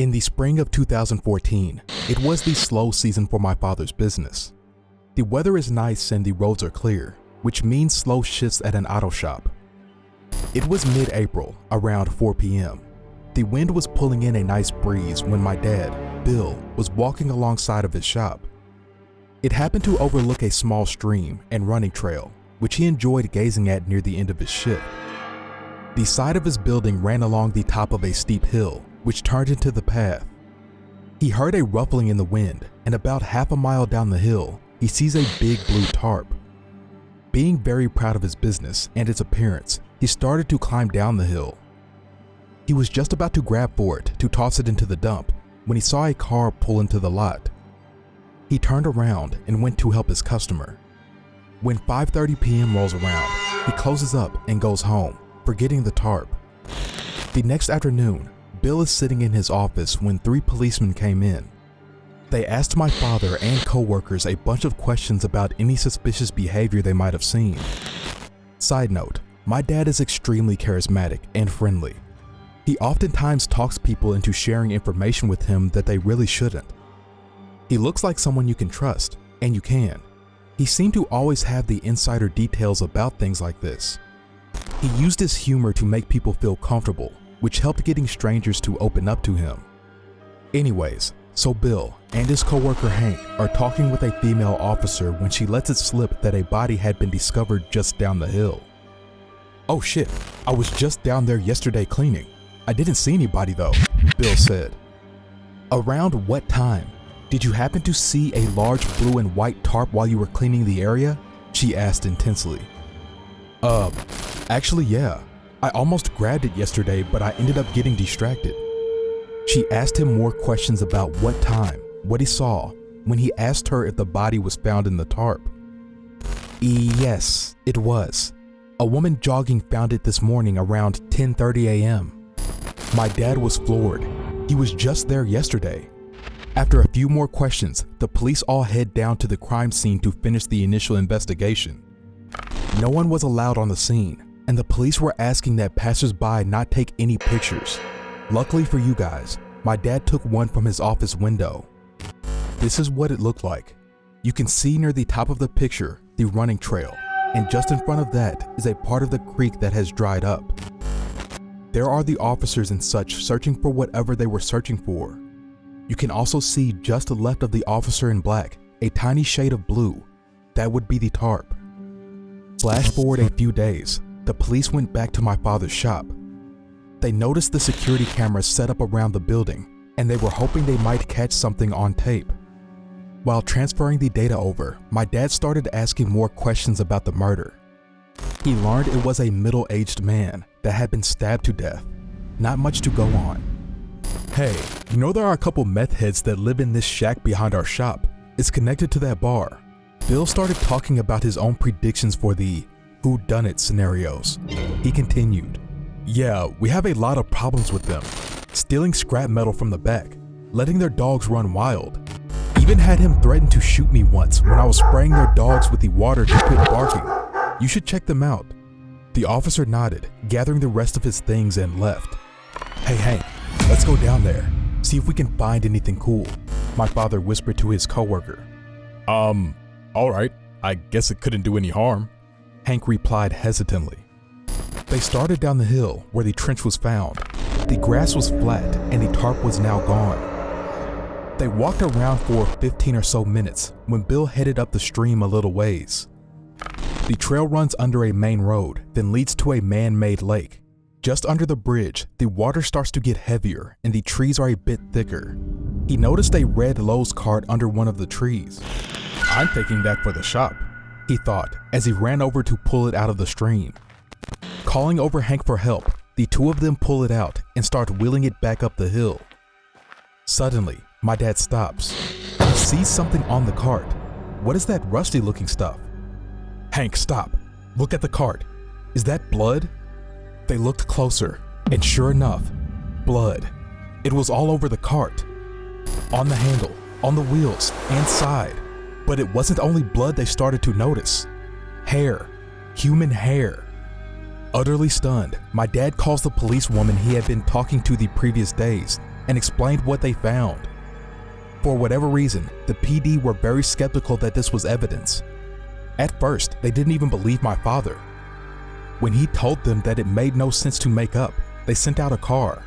In the spring of 2014, it was the slow season for my father's business. The weather is nice and the roads are clear, which means slow shifts at an auto shop. It was mid-April, around 4 p.m. The wind was pulling in a nice breeze when my dad, Bill, was walking alongside of his shop. It happened to overlook a small stream and running trail, which he enjoyed gazing at near the end of his shift. The side of his building ran along the top of a steep hill, which turned into the path. He heard a ruffling in the wind, and about half a mile down the hill, he sees a big blue tarp. Being very proud of his business and its appearance, he started to climb down the hill. He was just about to grab for it to toss it into the dump when he saw a car pull into the lot. He turned around and went to help his customer. When 5:30 p.m. rolls around, he closes up and goes home, forgetting the tarp. The next afternoon, Bill is sitting in his office when 3 policemen came in. They asked my father and co-workers a bunch of questions about any suspicious behavior they might have seen. Side note, my dad is extremely charismatic and friendly. He oftentimes talks people into sharing information with him that they really shouldn't. He looks like someone you can trust, and you can. He seemed to always have the insider details about things like this. He used his humor to make people feel comfortable, which helped getting strangers to open up to him. Anyways, so Bill and his coworker Hank are talking with a female officer when she lets it slip that a body had been discovered just down the hill. "Oh shit, I was just down there yesterday cleaning. I didn't see anybody though," Bill said. "Around what time? Did you happen to see a large blue and white tarp while you were cleaning the area?" she asked intensely. Actually yeah. I almost grabbed it yesterday, but I ended up getting distracted." She asked him more questions about what time, what he saw, when he asked her if the body was found in the tarp. "Yes, it was. A woman jogging found it this morning around 10:30 a.m. My dad was floored. He was just there yesterday." After a few more questions, the police all head down to the crime scene to finish the initial investigation. No one was allowed on the scene, and the police were asking that passersby not take any pictures. Luckily for you guys, my dad took one from his office window. This is what it looked like. You can see near the top of the picture the running trail, and just in front of that is a part of the creek that has dried up. There are the officers and such searching for whatever they were searching for. You can also see just left of the officer in black, a tiny shade of blue. That would be the tarp. Flash forward a few days, the police went back to my father's shop. They noticed the security cameras set up around the building, and they were hoping they might catch something on tape. While transferring the data over, my dad started asking more questions about the murder. He learned it was a middle-aged man that had been stabbed to death. Not much to go on. "Hey, you know there are a couple meth heads that live in this shack behind our shop. It's connected to that bar." Bill started talking about his own predictions for the whodunit scenarios. He continued, "Yeah, we have a lot of problems with them. Stealing scrap metal from the back, letting their dogs run wild. Even had him threaten to shoot me once when I was spraying their dogs with the water to quit barking. You should check them out." The officer nodded, gathering the rest of his things and left. "Hey Hank, let's go down there, see if we can find anything cool," my father whispered to his coworker. Alright, I guess it couldn't do any harm," Hank replied hesitantly. They started down the hill where the trench was found. The grass was flat and the tarp was now gone. They walked around for 15 or so minutes when Bill headed up the stream a little ways. The trail runs under a main road, then leads to a man-made lake. Just under the bridge, the water starts to get heavier and the trees are a bit thicker. He noticed a red Lowe's cart under one of the trees. "I'm taking that for the shop," he thought as he ran over to pull it out of the stream. Calling over Hank for help, the two of them pull it out and start wheeling it back up the hill. Suddenly, my dad stops. He sees something on the cart. What is that rusty looking stuff? "Hank, stop. Look at the cart. Is that blood?" They looked closer, and sure enough, blood. It was all over the cart. On the handle, on the wheels, and side. But it wasn't only blood they started to notice. Hair. Human hair. Utterly stunned, my dad calls the policewoman he had been talking to the previous days and explained what they found. For whatever reason, the PD were very skeptical that this was evidence. At first, they didn't even believe my father. When he told them that it made no sense to make up, they sent out a car.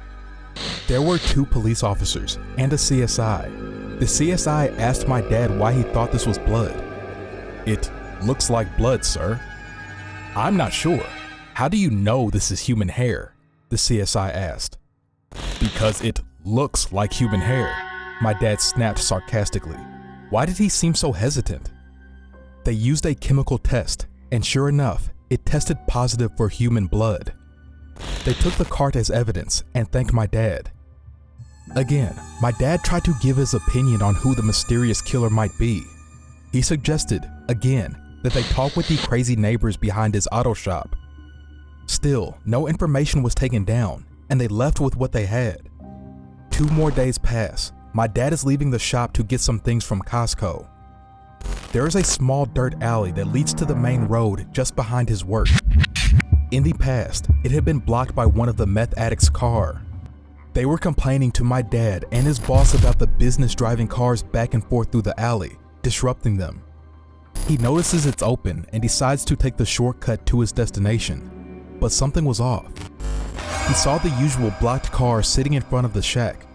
There were 2 police officers and a CSI. The CSI asked my dad why he thought this was blood. "It looks like blood, sir." "I'm not sure. How do you know this is human hair?" the CSI asked. "Because it looks like human hair," my dad snapped sarcastically. Why did he seem so hesitant? They used a chemical test, and sure enough, it tested positive for human blood. They took the cart as evidence and thanked my dad. Again, my dad tried to give his opinion on who the mysterious killer might be. He suggested, again, that they talk with the crazy neighbors behind his auto shop. Still, no information was taken down, and they left with what they had. 2 more days pass. My dad is leaving the shop to get some things from Costco. There is a small dirt alley that leads to the main road just behind his work. In the past, it had been blocked by one of the meth addicts' car. They were complaining to my dad and his boss about the business driving cars back and forth through the alley, disrupting them. He notices it's open and decides to take the shortcut to his destination, but something was off. He saw the usual blocked car sitting in front of the shack.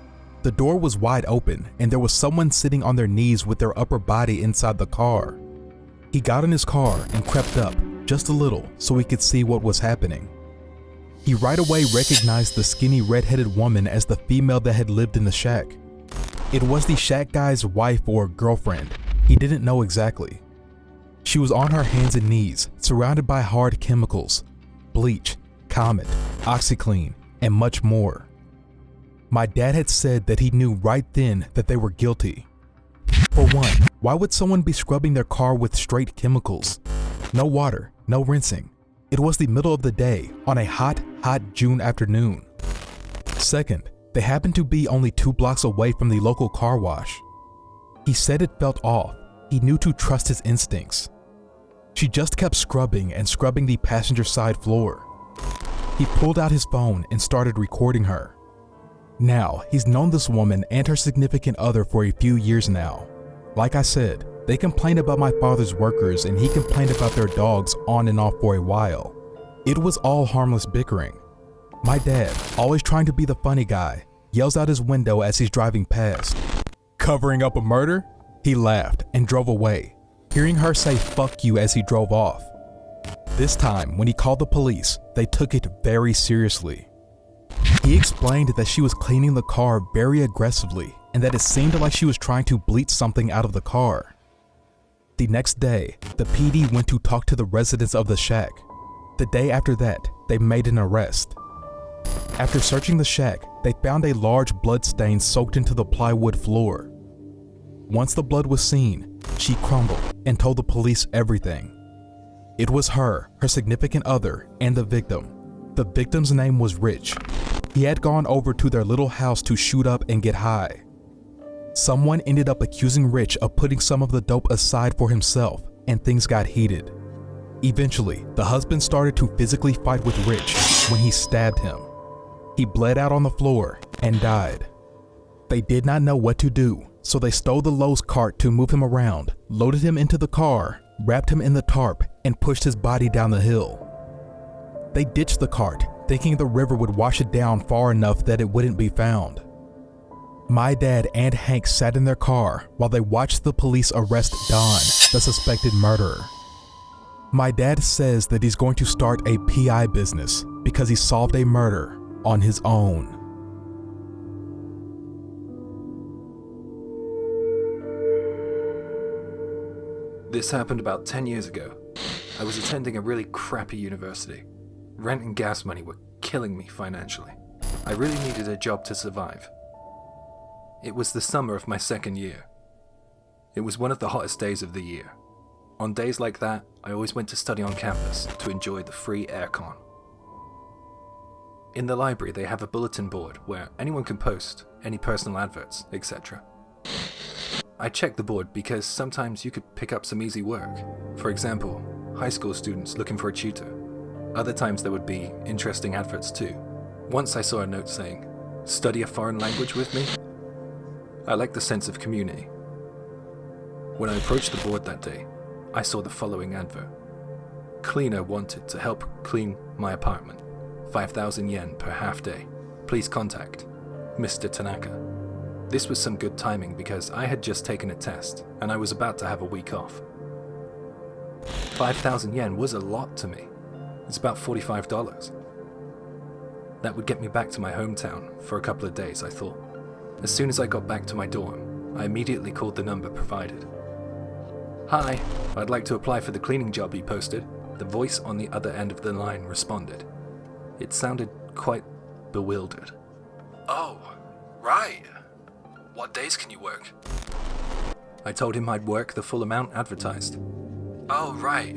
The door was wide open and there was someone sitting on their knees with their upper body inside the car. He got in his car and crept up, just a little, so he could see what was happening. He right away recognized the skinny red-headed woman as the female that had lived in the shack. It was the shack guy's wife or girlfriend. He didn't know exactly. She was on her hands and knees, surrounded by hard chemicals, bleach, Comet, OxyClean, and much more. My dad had said that he knew right then that they were guilty. For one, why would someone be scrubbing their car with straight chemicals? No water, no rinsing. It was the middle of the day on a hot June afternoon. Second, they happened to be only 2 blocks away from the local car wash. He said it felt off. He knew to trust his instincts. She just kept scrubbing and scrubbing the passenger side floor. He pulled out his phone and started recording her. Now, he's known this woman and her significant other for a few years now. Like I said, they complained about my father's workers and he complained about their dogs on and off for a while. It was all harmless bickering. My dad, always trying to be the funny guy, yells out his window as he's driving past. "Covering up a murder?" He laughed and drove away, hearing her say "fuck you" as he drove off. This time, when he called the police, they took it very seriously. He explained that she was cleaning the car very aggressively and that it seemed like she was trying to bleach something out of the car. The next day, the PD went to talk to the residents of the shack. The day after that, they made an arrest. After searching the shack, they found a large blood stain soaked into the plywood floor. Once the blood was seen, she crumbled and told the police everything. It was her significant other, and the victim. The victim's name was Rich. He had gone over to their little house to shoot up and get high. Someone ended up accusing Rich of putting some of the dope aside for himself, and things got heated. Eventually, the husband started to physically fight with Rich when he stabbed him. He bled out on the floor and died. They did not know what to do, so they stole the Lowe's cart to move him around, loaded him into the car, wrapped him in the tarp, and pushed his body down the hill. They ditched the cart, thinking the river would wash it down far enough that it wouldn't be found. My dad and Hank sat in their car while they watched the police arrest Don, the suspected murderer. My dad says that he's going to start a PI business because he solved a murder on his own. This happened about 10 years ago. I was attending a really crappy university. Rent and gas money were killing me financially. I really needed a job to survive. It was the summer of my second year. It was one of the hottest days of the year. On days like that, I always went to study on campus to enjoy the free aircon. In the library, they have a bulletin board where anyone can post any personal adverts, etc. I checked the board because sometimes you could pick up some easy work. For example, high school students looking for a tutor. Other times there would be interesting adverts too. Once I saw a note saying, study a foreign language with me? I like the sense of community. When I approached the board that day, I saw the following advert. Cleaner wanted to help clean my apartment. 5,000 yen per half day. Please contact Mr. Tanaka. This was some good timing because I had just taken a test and I was about to have a week off. 5,000 yen was a lot to me. It's about $45. That would get me back to my hometown for a couple of days, I thought. As soon as I got back to my dorm, I immediately called the number provided. Hi, I'd like to apply for the cleaning job you posted. The voice on the other end of the line responded. It sounded quite bewildered. Oh, right. What days can you work? I told him I'd work the full amount advertised. Oh, right.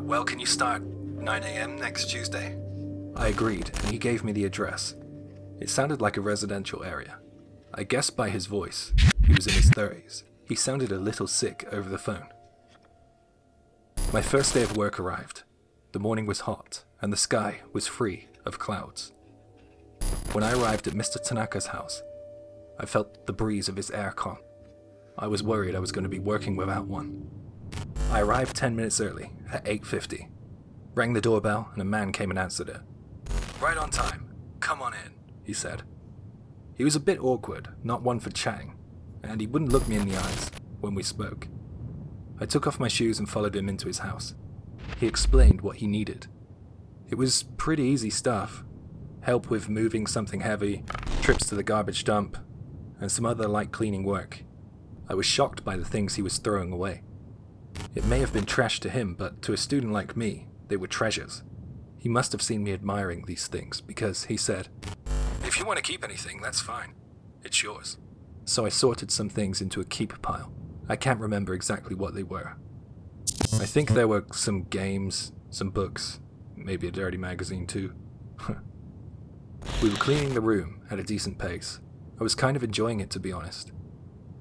Well, can you start 9 a.m. next Tuesday? I agreed, and he gave me the address. It sounded like a residential area. I guessed by his voice, he was in his 30s. He sounded a little sick over the phone. My first day of work arrived. The morning was hot, and the sky was free of clouds. When I arrived at Mr. Tanaka's house, I felt the breeze of his aircon. I was worried I was going to be working without one. I arrived 10 minutes early, at 8:50. Rang the doorbell, and a man came and answered it. Right on time. Come on in, he said. He was a bit awkward, not one for chatting, and he wouldn't look me in the eyes when we spoke. I took off my shoes and followed him into his house. He explained what he needed. It was pretty easy stuff. Help with moving something heavy, trips to the garbage dump, and some other light cleaning work. I was shocked by the things he was throwing away. It may have been trash to him, but to a student like me, they were treasures. He must have seen me admiring these things, because he said, "If you want to keep anything, that's fine. It's yours." So I sorted some things into a keep pile. I can't remember exactly what they were. I think there were some games, some books, maybe a dirty magazine too. We were cleaning the room at a decent pace. I was kind of enjoying it, to be honest.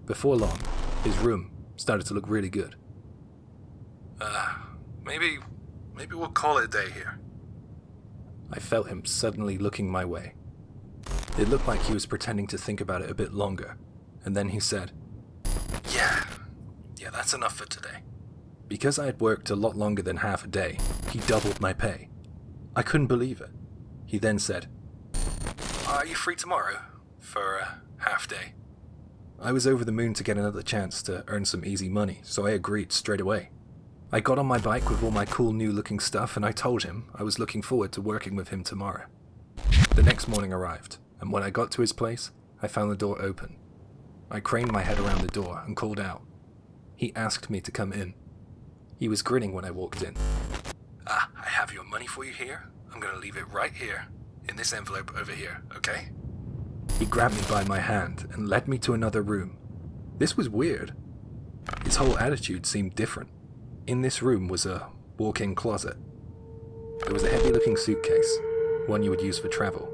Before long, his room started to look really good. Maybe we'll call it a day here. I felt him suddenly looking my way. It looked like he was pretending to think about it a bit longer, and then he said, Yeah, that's enough for today. Because I had worked a lot longer than half a day, he doubled my pay. I couldn't believe it. He then said, Are you free tomorrow for a half day? I was over the moon to get another chance to earn some easy money, so I agreed straight away. I got on my bike with all my cool new looking stuff and I told him I was looking forward to working with him tomorrow. The next morning arrived, and when I got to his place, I found the door open. I craned my head around the door and called out. He asked me to come in. He was grinning when I walked in. I have your money for you here. I'm going to leave it right here, in this envelope over here, okay? He grabbed me by my hand and led me to another room. This was weird. His whole attitude seemed different. In this room was a walk-in closet. There was a heavy-looking suitcase, one you would use for travel.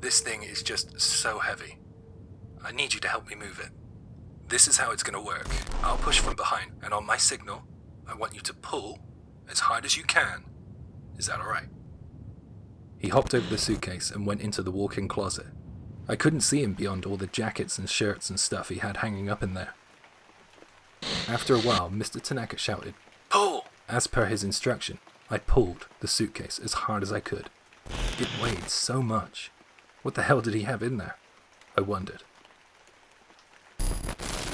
This thing is just so heavy. I need you to help me move it. This is how it's going to work. I'll push from behind, and on my signal, I want you to pull as hard as you can. Is that alright? He hopped over the suitcase and went into the walk-in closet. I couldn't see him beyond all the jackets and shirts and stuff he had hanging up in there. After a while, Mr. Tanaka shouted, "Pull!" As per his instruction, I pulled the suitcase as hard as I could. It weighed so much. What the hell did he have in there? I wondered.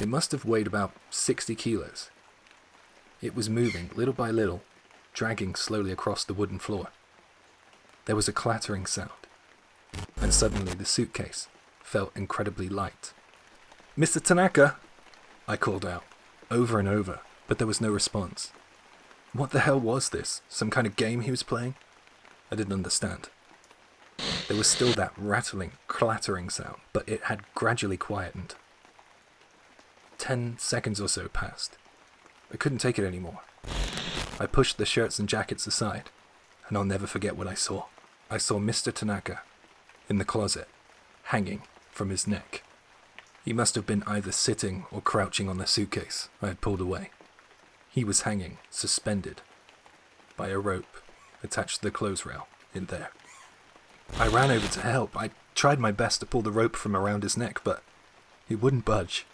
It must have weighed about 60 kilos. It was moving little by little, dragging slowly across the wooden floor. There was a clattering sound, and suddenly the suitcase felt incredibly light. "Mr. Tanaka!" I called out, over and over, but there was no response. What the hell was this? Some kind of game he was playing? I didn't understand. There was still that rattling, clattering sound, but it had gradually quietened. 10 seconds or so passed. I couldn't take it anymore. I pushed the shirts and jackets aside, and I'll never forget what I saw. I saw Mr. Tanaka in the closet, hanging from his neck. He must have been either sitting or crouching on the suitcase I had pulled away. He was hanging, suspended, by a rope attached to the clothes rail in there. I ran over to help. I tried my best to pull the rope from around his neck, but he wouldn't budge.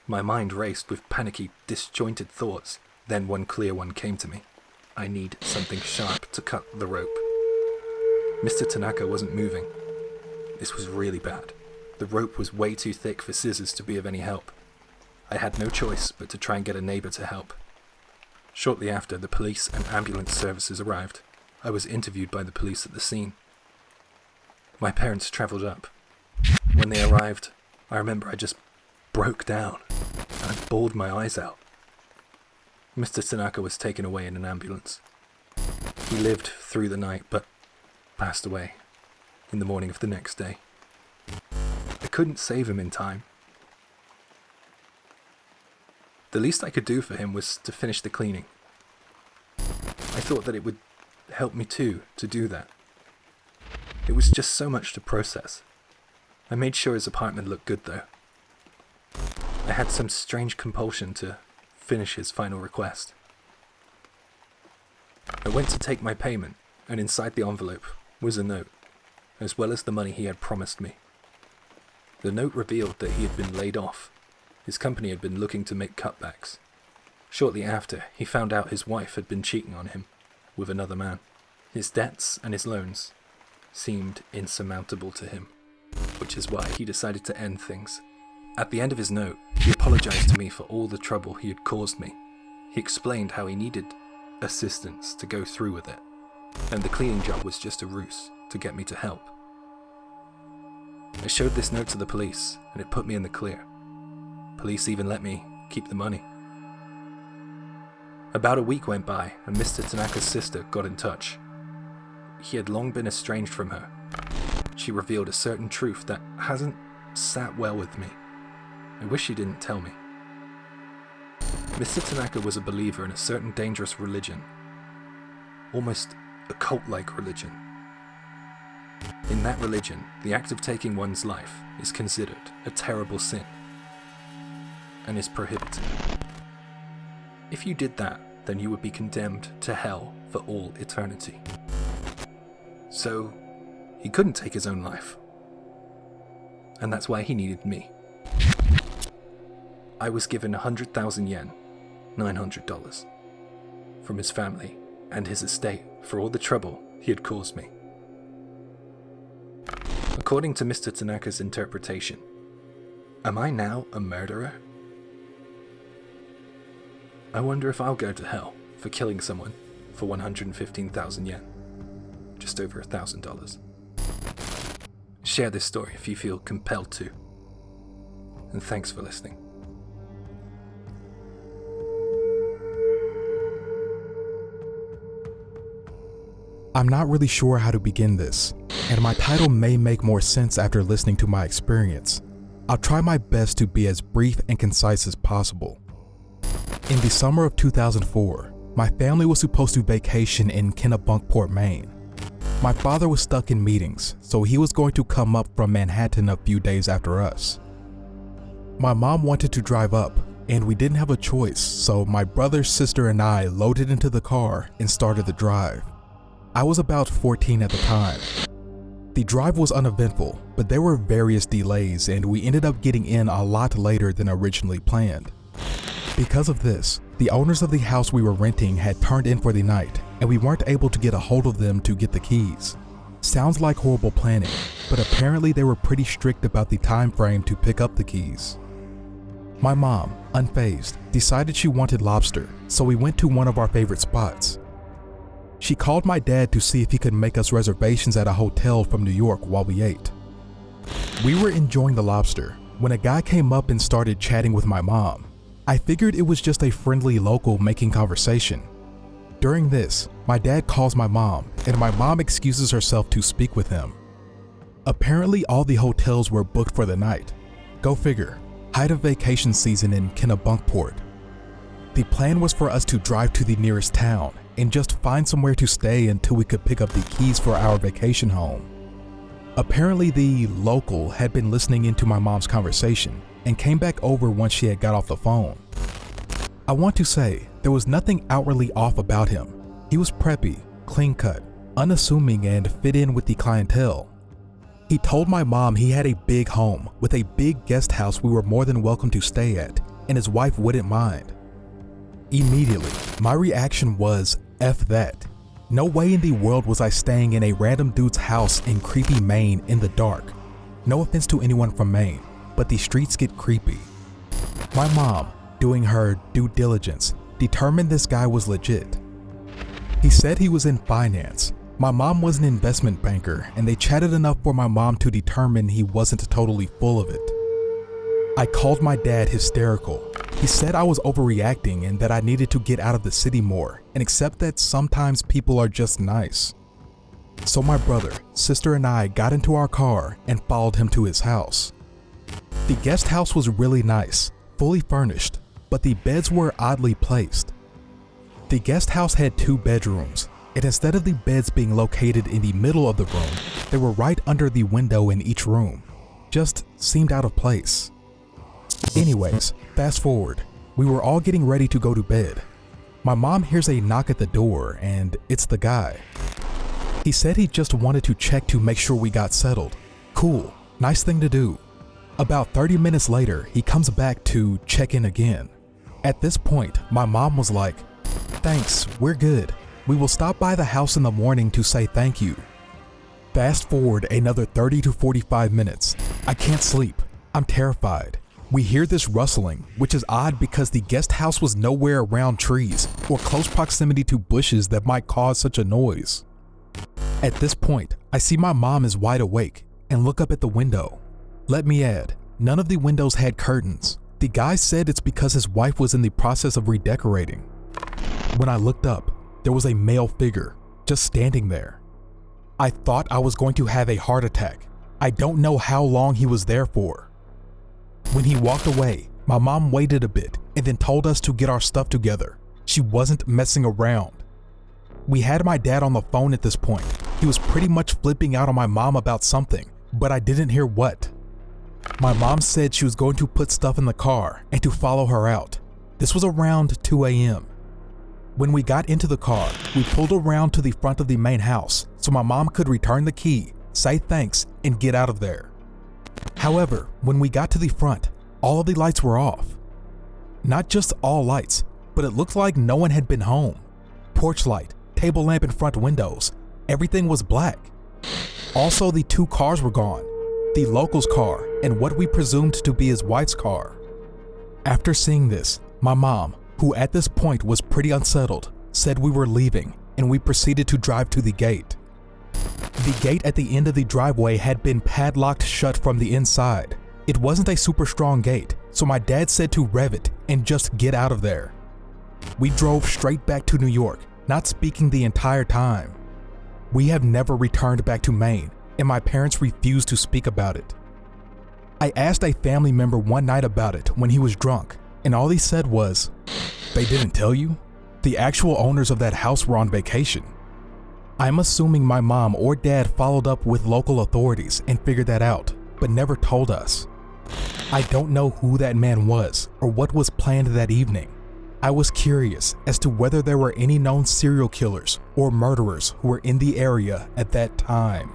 My mind raced with panicky, disjointed thoughts. Then one clear one came to me. I need something sharp to cut the rope. Mr. Tanaka wasn't moving. This was really bad. The rope was way too thick for scissors to be of any help. I had no choice but to try and get a neighbor to help. Shortly after, the police and ambulance services arrived. I was interviewed by the police at the scene. My parents traveled up. When they arrived, I remember I just broke down. I bawled my eyes out. Mr. Tanaka was taken away in an ambulance. He lived through the night, but passed away in the morning of the next day. I couldn't save him in time. The least I could do for him was to finish the cleaning. I thought that it would help me too, to do that. It was just so much to process. I made sure his apartment looked good though. I had some strange compulsion to finish his final request. I went to take my payment, and inside the envelope was a note, as well as the money he had promised me. The note revealed that he had been laid off. His company had been looking to make cutbacks. Shortly after, he found out his wife had been cheating on him with another man. His debts and his loans seemed insurmountable to him, which is why he decided to end things. At the end of his note, he apologized to me for all the trouble he had caused me. He explained how he needed assistance to go through with it, and the cleaning job was just a ruse to get me to help. I showed this note to the police, and it put me in the clear. Police even let me keep the money. About a week went by, and Mr. Tanaka's sister got in touch. He had long been estranged from her. She revealed a certain truth that hasn't sat well with me. I wish she didn't tell me. Mr. Tanaka was a believer in a certain dangerous religion, almost a cult-like religion. In that religion, the act of taking one's life is considered a terrible sin and is prohibited. If you did that, then you would be condemned to hell for all eternity. So, he couldn't take his own life. And that's why he needed me. I was given 100,000 yen, $900, from his family and his estate for all the trouble he had caused me. According to Mr. Tanaka's interpretation, am I now a murderer? I wonder if I'll go to hell for killing someone for 115,000 yen, just over $1,000. Share this story if you feel compelled to. And thanks for listening. I'm not really sure how to begin this, and my title may make more sense after listening to my experience. I'll try my best to be as brief and concise as possible. In the summer of 2004, my family was supposed to vacation in Kennebunkport, Maine. My father was stuck in meetings, so he was going to come up from Manhattan a few days after us. My mom wanted to drive up, and we didn't have a choice, so my brother, sister, and I loaded into the car and started the drive. I was about 14 at the time. The drive was uneventful, but there were various delays, and we ended up getting in a lot later than originally planned. Because of this, the owners of the house we were renting had turned in for the night, and we weren't able to get a hold of them to get the keys. Sounds like horrible planning, but apparently they were pretty strict about the time frame to pick up the keys. My mom, unfazed, decided she wanted lobster, so we went to one of our favorite spots. She called my dad to see if he could make us reservations at a hotel from New York while we ate. We were enjoying the lobster when a guy came up and started chatting with my mom. I figured it was just a friendly local making conversation. During this, my dad calls my mom, and my mom excuses herself to speak with him. Apparently, all the hotels were booked for the night. Go figure, height of vacation season in Kennebunkport. The plan was for us to drive to the nearest town and just find somewhere to stay until we could pick up the keys for our vacation home. Apparently, the local had been listening into my mom's conversation and came back over once she had got off the phone. I want to say there was nothing outwardly off about him. He was preppy, clean-cut, unassuming and fit in with the clientele. He told my mom he had a big home with a big guest house we were more than welcome to stay at, and his wife wouldn't mind. Immediately, my reaction was, F that. No way in the world was I staying in a random dude's house in creepy Maine in the dark. No offense to anyone from Maine, but the streets get creepy. My mom, doing her due diligence, determined this guy was legit. He said he was in finance. My mom was an investment banker, and they chatted enough for my mom to determine he wasn't totally full of it. I called my dad hysterical. He said I was overreacting and that I needed to get out of the city more and accept that sometimes people are just nice. So my brother, sister, and I got into our car and followed him to his house. The guest house was really nice, fully furnished, but the beds were oddly placed. The guest house had 2 bedrooms, and instead of the beds being located in the middle of the room, they were right under the window in each room. Just seemed out of place. Anyways, fast forward. We were all getting ready to go to bed. My mom hears a knock at the door, and it's the guy. He said he just wanted to check to make sure we got settled. Cool, nice thing to do. About 30 minutes later, he comes back to check in again. At this point, my mom was like, "Thanks, we're good. We will stop by the house in the morning to say thank you." Fast forward another 30 to 45 minutes. I can't sleep. I'm terrified. We hear this rustling, which is odd because the guest house was nowhere around trees or close proximity to bushes that might cause such a noise. At this point, I see my mom is wide awake and look up at the window. Let me add, none of the windows had curtains. The guy said it's because his wife was in the process of redecorating. When I looked up, there was a male figure just standing there. I thought I was going to have a heart attack. I don't know how long he was there for. When he walked away, my mom waited a bit and then told us to get our stuff together. She wasn't messing around. We had my dad on the phone at this point. He was pretty much flipping out on my mom about something, but I didn't hear what. My mom said she was going to put stuff in the car and to follow her out. This was around 2 a.m. When we got into the car, we pulled around to the front of the main house so my mom could return the key, say thanks, and get out of there. However, when we got to the front, all of the lights were off. Not just all lights, but it looked like no one had been home. Porch light, table lamp in front windows, everything was black. Also, the 2 cars were gone, the local's car and what we presumed to be his wife's car. After seeing this, my mom, who at this point was pretty unsettled, said we were leaving and we proceeded to drive to the gate. The gate at the end of the driveway had been padlocked shut from the inside. It wasn't a super strong gate, so my dad said to rev it and just get out of there. We drove straight back to New York, not speaking the entire time. We have never returned back to Maine, and my parents refused to speak about it. I asked a family member one night about it when he was drunk, and all he said was, "They didn't tell you? The actual owners of that house were on vacation." I'm assuming my mom or dad followed up with local authorities and figured that out, but never told us. I don't know who that man was or what was planned that evening. I was curious as to whether there were any known serial killers or murderers who were in the area at that time.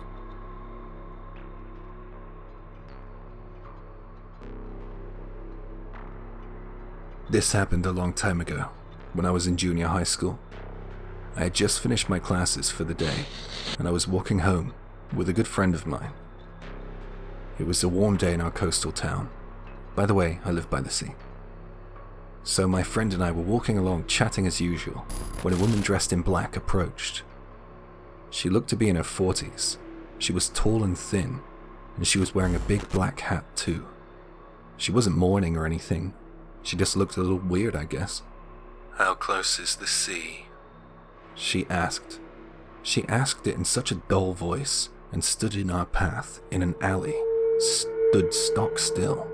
This happened a long time ago, when I was in junior high school. I had just finished my classes for the day, and I was walking home with a good friend of mine. It was a warm day in our coastal town. By the way, I live by the sea. So my friend and I were walking along chatting as usual, when a woman dressed in black approached. She looked to be in her 40s. She was tall and thin, and she was wearing a big black hat too. She wasn't mourning or anything. She just looked a little weird, I guess. "How close is the sea?" she asked. She asked it in such a dull voice and stood in our path in an alley, stood stock still.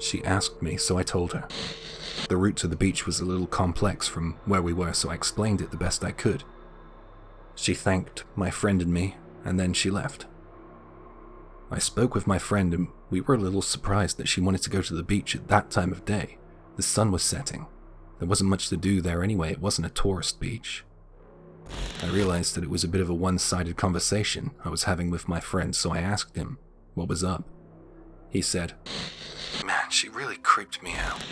She asked me, so I told her. The route to the beach was a little complex from where we were, so I explained it the best I could. She thanked my friend and me, and then she left. I spoke with my friend and we were a little surprised that she wanted to go to the beach at that time of day. The sun was setting. There wasn't much to do there anyway, it wasn't a tourist beach. I realized that it was a bit of a one-sided conversation I was having with my friend, so I asked him what was up. He said, "Man, she really creeped me out."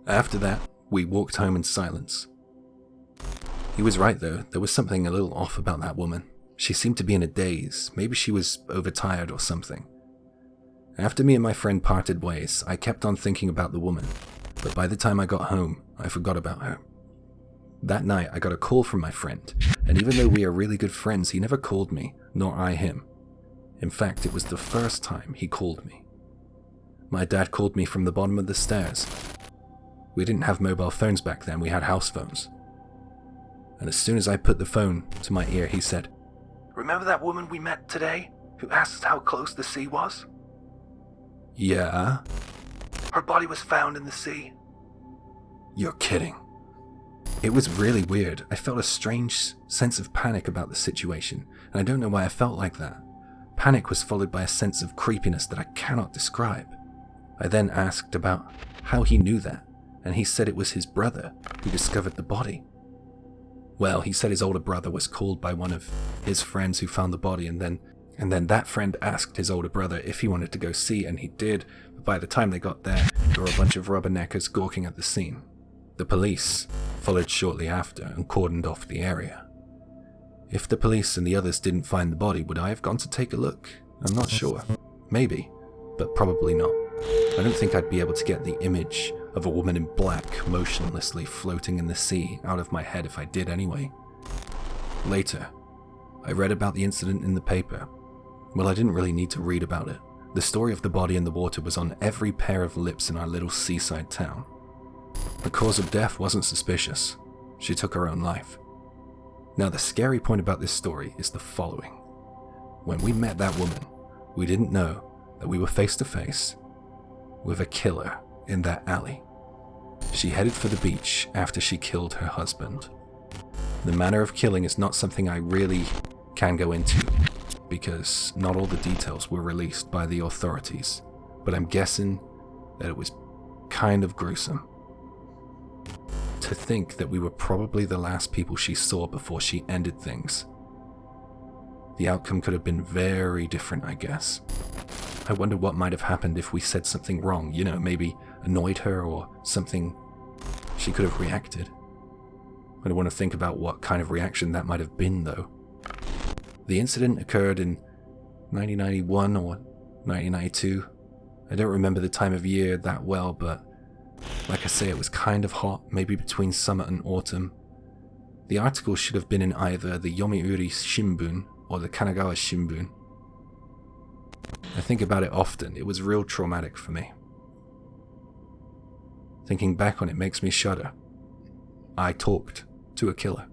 After that, we walked home in silence. He was right though, there was something a little off about that woman. She seemed to be in a daze, maybe she was overtired or something. After me and my friend parted ways, I kept on thinking about the woman, but by the time I got home, I forgot about her. That night, I got a call from my friend, and even though we are really good friends, he never called me, nor I him. In fact, it was the first time he called me. My dad called me from the bottom of the stairs. We didn't have mobile phones back then, we had house phones. And as soon as I put the phone to my ear, he said, "Remember that woman we met today, who asked how close the sea was?" "Yeah." "Her body was found in the sea." "You're kidding." It was really weird. I felt a strange sense of panic about the situation, and I don't know why I felt like that. Panic was followed by a sense of creepiness that I cannot describe. I then asked about how he knew that, and he said it was his brother who discovered the body. Well, he said his older brother was called by one of his friends who found the body, and then that friend asked his older brother if he wanted to go see, and he did, but by the time they got there were a bunch of rubberneckers gawking at the scene. The police followed shortly after and cordoned off the area. If the police and the others didn't find the body, would I have gone to take a look? I'm not sure. Maybe, but probably not. I don't think I'd be able to get the image of a woman in black motionlessly floating in the sea out of my head if I did anyway. Later, I read about the incident in the paper. Well, I didn't really need to read about it. The story of the body in the water was on every pair of lips in our little seaside town. The cause of death wasn't suspicious. She took her own life. Now, the scary point about this story is the following. When we met that woman, we didn't know that we were face to face with a killer in that alley. She headed for the beach after she killed her husband. The manner of killing is not something I really can go into, because not all the details were released by the authorities, but I'm guessing that it was kind of gruesome. To think that we were probably the last people she saw before she ended things. The outcome could have been very different, I guess. I wonder what might have happened if we said something wrong, maybe annoyed her or something. She could have reacted. I don't want to think about what kind of reaction that might have been, though. The incident occurred in 1991 or 1992. I don't remember the time of year that well, but like I say, it was kind of hot, maybe between summer and autumn. The article should have been in either the Yomiuri Shimbun or the Kanagawa Shimbun. I think about it often. It was real traumatic for me. Thinking back on it makes me shudder. I talked to a killer.